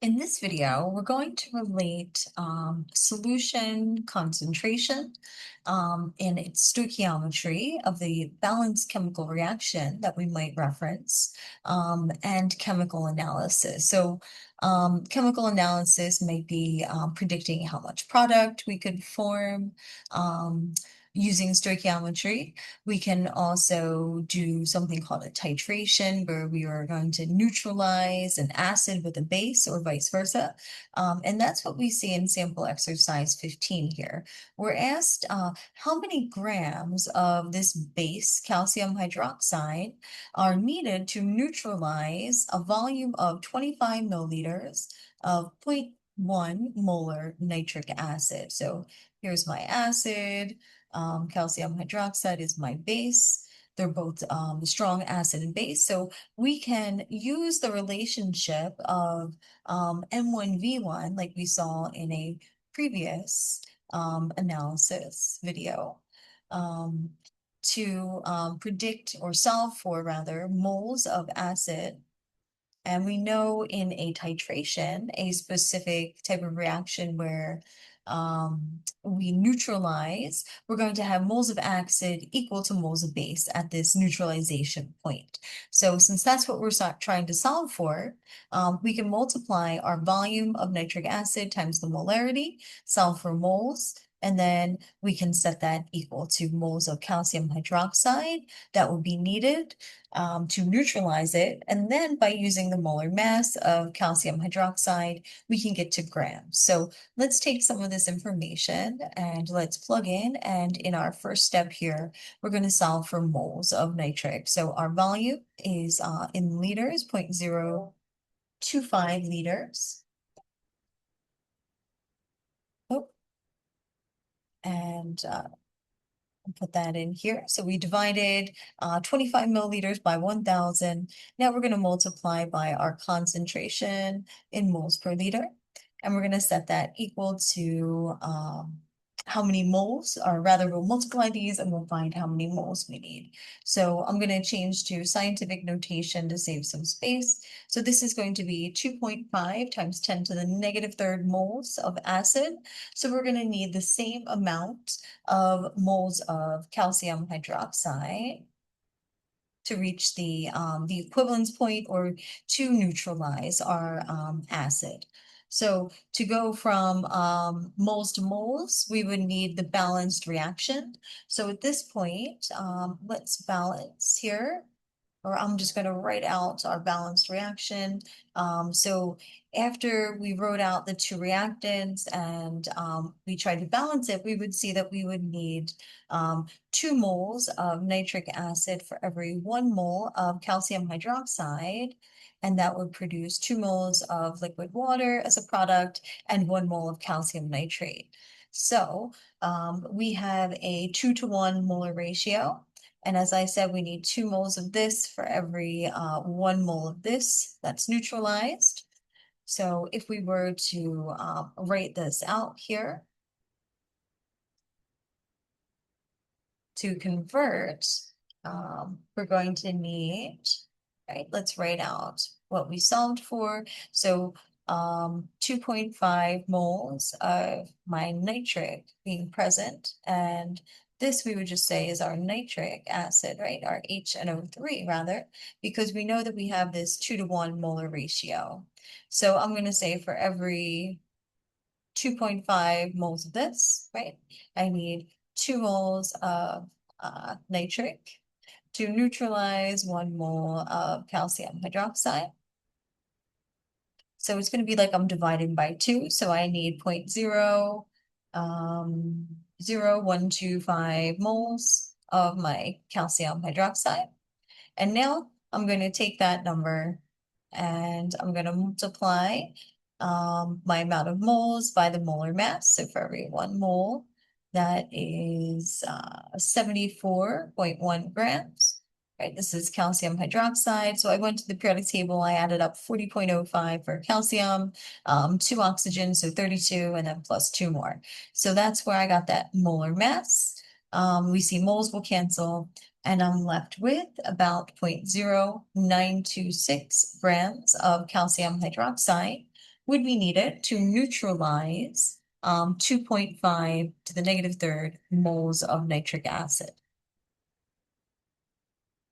In this video, we're going to relate solution concentration and its stoichiometry of the balanced chemical reaction that we might reference and chemical analysis. So chemical analysis might be predicting how much product we could form using stoichiometry. We can also do something called a titration, where we are going to neutralize an acid with a base or vice versa. And that's what we see in sample exercise 15 here. We're asked how many grams of this base, calcium hydroxide, are needed to neutralize a volume of 25 milliliters of 0.1 molar nitric acid. So here's my acid. Calcium hydroxide is my base. They're both strong acid and base. So we can use the relationship of M1V1, like we saw in a previous analysis video, um, to predict or solve for, rather, moles of acid. And we know in a titration, a specific type of reaction where we neutralize, we're going to have moles of acid equal to moles of base at this neutralization point. So since that's what we're trying to solve for, we can multiply our volume of nitric acid times the molarity, solve for moles, and then we can set that equal to moles of calcium hydroxide that will be needed to neutralize it. And then by using the molar mass of calcium hydroxide, we can get to grams. So let's take some of this information and let's plug in. And in our first step here, we're going to solve for moles of nitric. So our volume is in liters, 0.025 liters. Oh, and put that in here. So we divided 25 milliliters by 1,000. Now we're going to multiply by our concentration in moles per liter. And we're going to set that equal to how many moles, or rather we'll multiply these and we'll find how many moles we need. So I'm going to change to scientific notation to save some space. So this is going to be 2.5 times 10 to the negative third moles of acid. So we're going to need the same amount of moles of calcium hydroxide to reach the equivalence point, or to neutralize our acid. So to go from moles to moles, we would need the balanced reaction. So at this point, let's balance here, or I'm just going to write out our balanced reaction. So after we wrote out the two reactants and we tried to balance it, we would see that we would need 2 moles of nitric acid for every 1 mole of calcium hydroxide. And that would produce 2 moles of liquid water as a product and 1 mole of calcium nitrate. So we have a 2-to-1 molar ratio. And as I said, we need 2 moles of this for every 1 mole of this that's neutralized. So if we were to write this out here, to convert, we're going to need, right, let's write out what we solved for. So 2.5 moles of my nitric being present, and this we would just say is our nitric acid, right? Our HNO3 rather, because we know that we have this 2-to-1 molar ratio. So I'm going to say for every 2.5 moles of this, right, I need 2 moles of nitric to neutralize 1 mole of calcium hydroxide. So it's going to be like I'm dividing by 2. So I need 0.0125 moles of my calcium hydroxide. And now I'm going to take that number and I'm going to multiply my amount of moles by the molar mass. So for every 1 mole, that is 74.1 grams. Right, this is calcium hydroxide. So I went to the periodic table, I added up 40.05 for calcium, 2 oxygen, so 32, and then plus 2 more. So that's where I got that molar mass. We see moles will cancel, and I'm left with about 0.0926 grams of calcium hydroxide would be needed to neutralize 2.5 to the negative third moles of nitric acid.